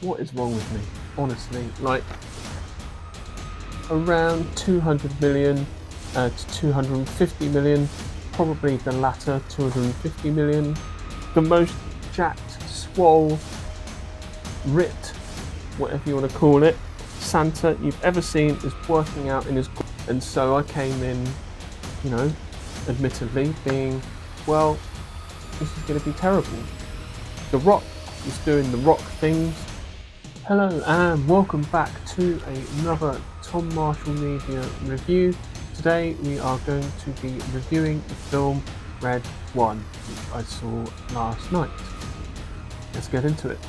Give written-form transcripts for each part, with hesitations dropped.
What is wrong with me? Honestly, like around 200 million to 250 million, probably the latter, 250 million. The most jacked, swole, ripped, whatever you want to call it, Santa you've ever seen is working out in his. And so I came in, you know, admittedly being, well, this is going to be terrible. The Rock was doing the Rock things. Hello and welcome back to another Tom Marshall Media review. Today we are going to be reviewing the film Red 1, which I saw last night. Let's get into it.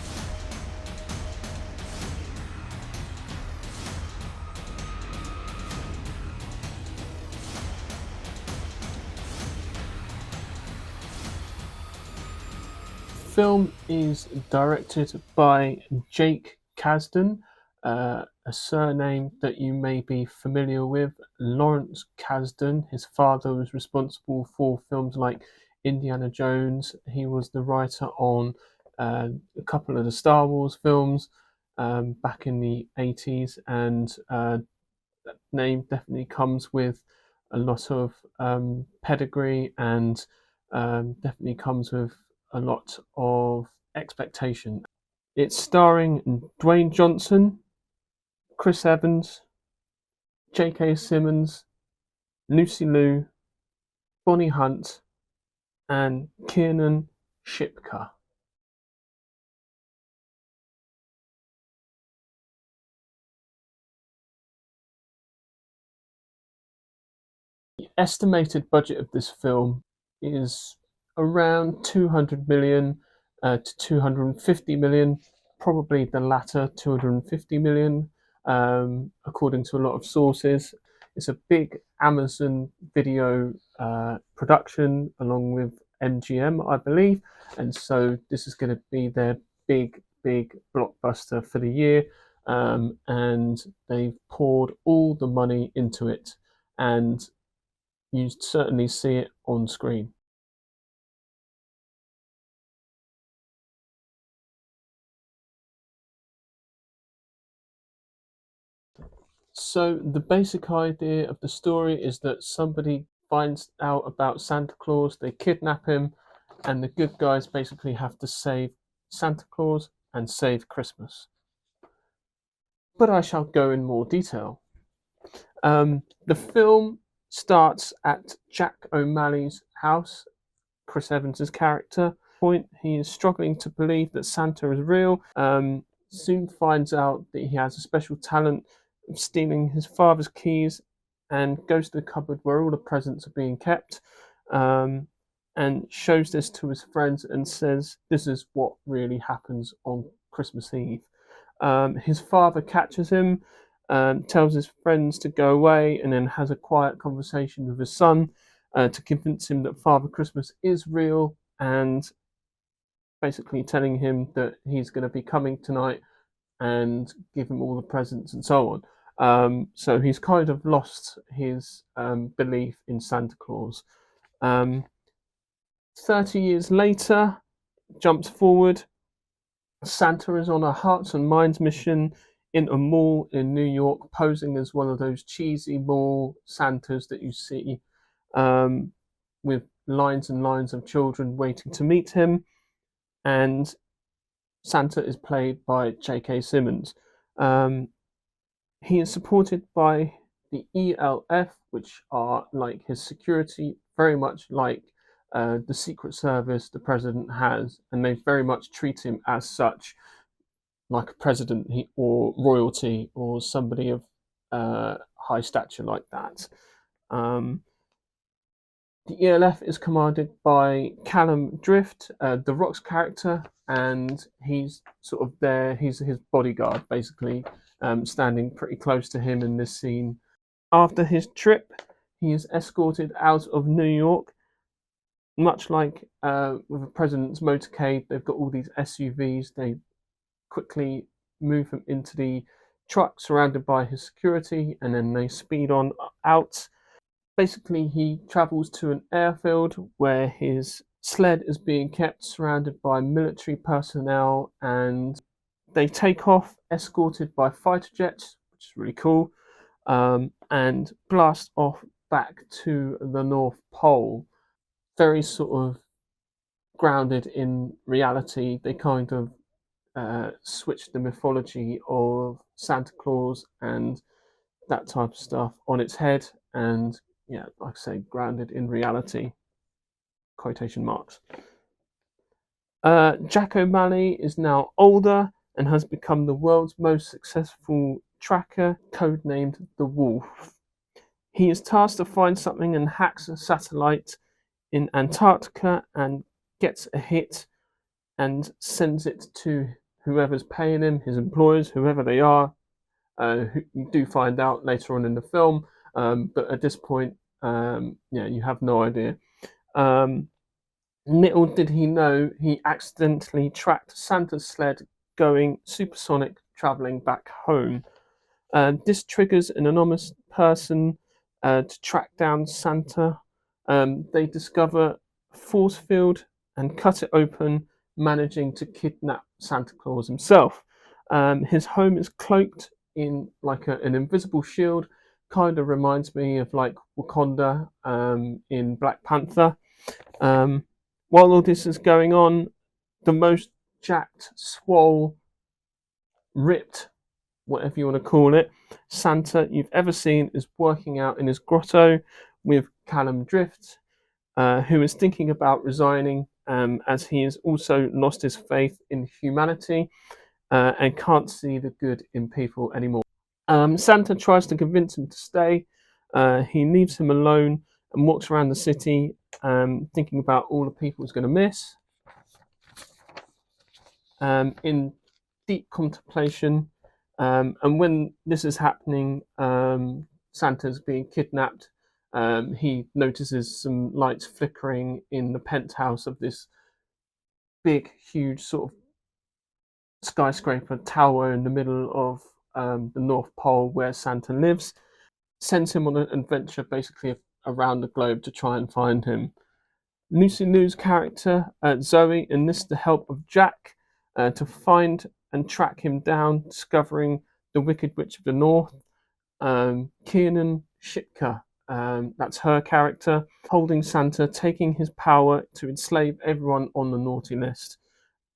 The film is directed by Jake Kasdan, a surname that you may be familiar with, Lawrence Kasdan. His father was responsible for films like Indiana Jones. He was the writer on a couple of the Star Wars films back in the 80s, and that name definitely comes with a lot of pedigree and definitely comes with a lot of expectation. It's starring Dwayne Johnson, Chris Evans, J.K. Simmons, Lucy Liu, Bonnie Hunt, and Kiernan Shipka. The estimated budget of this film is around 200 million to 250 million, probably the latter, 250 million, according to a lot of sources. It's a big Amazon video production along with MGM, I believe, and so this is going to be their big blockbuster for the year. And they've poured all the money into it, and you certainly see it on screen. So the basic idea of the story is that somebody finds out about Santa Claus, they kidnap him, and the good guys basically have to save Santa Claus and save Christmas. But I shall go in more detail. The film starts at Jack O'Malley's house, Chris Evans's character. Point, he is struggling to believe that Santa is real. Soon finds out that he has a special talent of stealing his father's keys, and goes to the cupboard where all the presents are being kept, um, and shows this to his friends and says, "This is what really happens on Christmas Eve." His father catches him, tells his friends to go away, and then has a quiet conversation with his son to convince him that Father Christmas is real, and basically telling him that he's going to be coming tonight and give him all the presents and so on. So he's kind of lost his belief in Santa Claus. Um, 30 years later, jumps forward, Santa is on a hearts and minds mission in a mall in New York, posing as one of those cheesy mall Santas that you see, um, with lines and lines of children waiting to meet him. And Santa is played by J.K. Simmons. Um, he is supported by the ELF, which are like his security, very much like the Secret Service the president has, and they very much treat him as such, like a president or royalty or somebody of high stature like that. Um, the ELF is commanded by Callum Drift, the Rock's character, and he's sort of there. He's his bodyguard, basically, standing pretty close to him in this scene. After his trip, he is escorted out of New York. Much like with the president's motorcade, they've got all these SUVs. They quickly move him into the truck surrounded by his security, and then they speed on out. Basically, he travels to an airfield where his sled is being kept surrounded by military personnel and They take off, escorted by fighter jets, which is really cool, and blast off back to the North Pole. Very sort of grounded in reality. They kind of switch the mythology of Santa Claus and that type of stuff on its head, and yeah, like I say, grounded in reality. Quotation marks. Jack O'Malley is now older and has become the world's most successful tracker, codenamed the Wolf. He is tasked to find something and hacks a satellite in Antarctica and gets a hit and sends it to whoever's paying him, his employers, whoever they are, who you do find out later on in the film, but at this point, yeah, you have no idea. Little did he know he accidentally tracked Santa's sled going supersonic, traveling back home. This triggers an anonymous person to track down Santa. They discover a force field and cut it open, managing to kidnap Santa Claus himself. His home is cloaked in like an invisible shield. Kind of reminds me of like Wakanda in Black Panther. Um, while all this is going on, the most jacked, swole, ripped, whatever you want to call it, Santa you've ever seen is working out in his grotto with Callum Drift, who is thinking about resigning as he has also lost his faith in humanity and can't see the good in people anymore. Santa tries to convince him to stay. He leaves him alone and walks around the city thinking about all the people he's going to miss. In deep contemplation, and when this is happening, Santa's being kidnapped. He notices some lights flickering in the penthouse of this big, huge sort of skyscraper tower in the middle of the North Pole where Santa lives. Sends him on an adventure basically around the globe to try and find him. Lucy Liu's character, Zoe, enlists the help of Jack to find and track him down, discovering the Wicked Witch of the North. Kiernan Shipka, that's her character, holding Santa, taking his power to enslave everyone on the naughty list.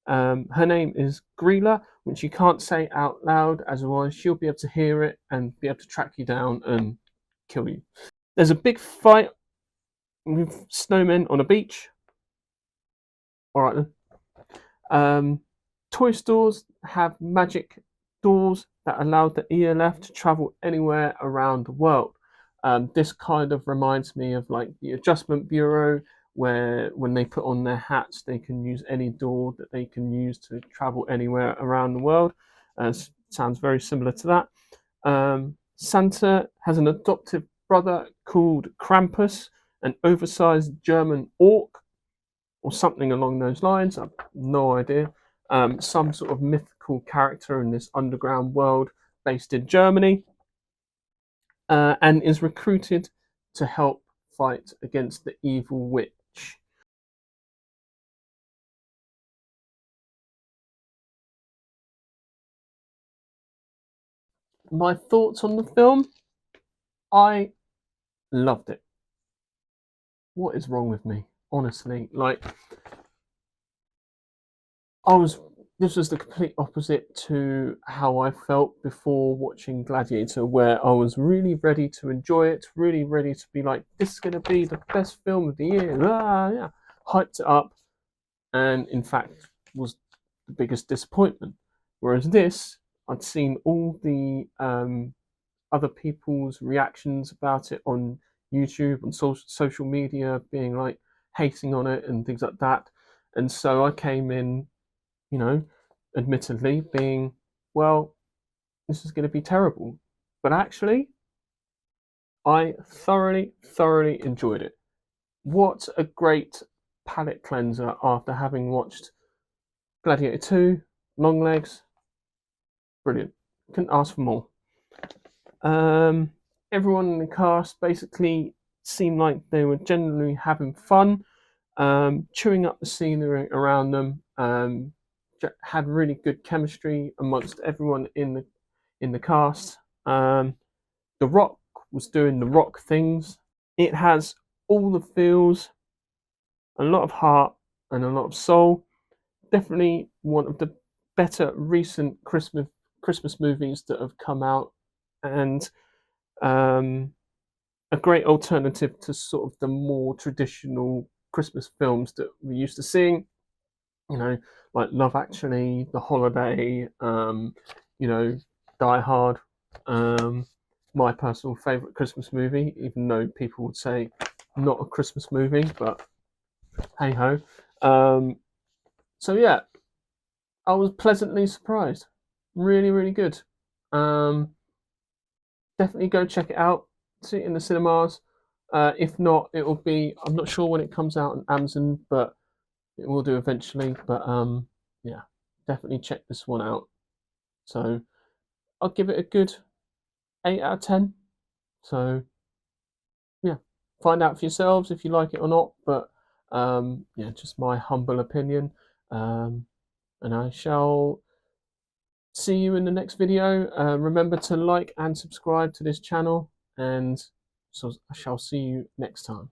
Her name is Greela, which you can't say out loud, as otherwise she'll be able to hear it and be able to track you down and kill you. There's a big fight with snowmen on a beach. All right then. Toy stores have magic doors that allow the ELF to travel anywhere around the world. This kind of reminds me of like the Adjustment Bureau, where when they put on their hats, they can use any door that they can use to travel anywhere around the world. Sounds very similar to that. Santa has an adoptive brother called Krampus, an oversized German orc, or something along those lines. I've no idea. Some sort of mythical character in this underground world based in Germany, and is recruited to help fight against the evil witch. My thoughts on the film? I loved it. What is wrong with me? Honestly, like I was. This was the complete opposite to how I felt before watching Gladiator, where I was really ready to enjoy it, really ready to be like, this is going to be the best film of the year. Yeah, hyped it up, and in fact was the biggest disappointment. Whereas this, I'd seen all the other people's reactions about it on YouTube, on social media, being like hating on it and things like that. And so I came in, you know, admittedly being, well, this is going to be terrible. But actually, I thoroughly enjoyed it. What a great palate cleanser after having watched Gladiator 2, Longlegs. Brilliant. Couldn't ask for more. Everyone in the cast basically seemed like they were genuinely having fun, chewing up the scenery around them, had really good chemistry amongst everyone in the cast. The Rock was doing the Rock things. It has all the feels, a lot of heart, and a lot of soul. Definitely one of the better recent Christmas movies that have come out, and um, a great alternative to sort of the more traditional Christmas films that we're used to seeing. You know, like Love Actually, The Holiday, you know, Die Hard. Um, my personal favorite Christmas movie, even though people would say not a Christmas movie, but hey ho. Um, so yeah, I was pleasantly surprised. Really, really good. Um, Definitely go check it out. See it in the cinemas. If not, it will be. I'm not sure when it comes out on Amazon, but it will do eventually. But yeah, definitely check this one out. So I'll give it a good 8 out of 10. So yeah, find out for yourselves if you like it or not. But yeah, just my humble opinion. Um, and I shall see you in the next video. Remember to like and subscribe to this channel, and so I shall see you next time.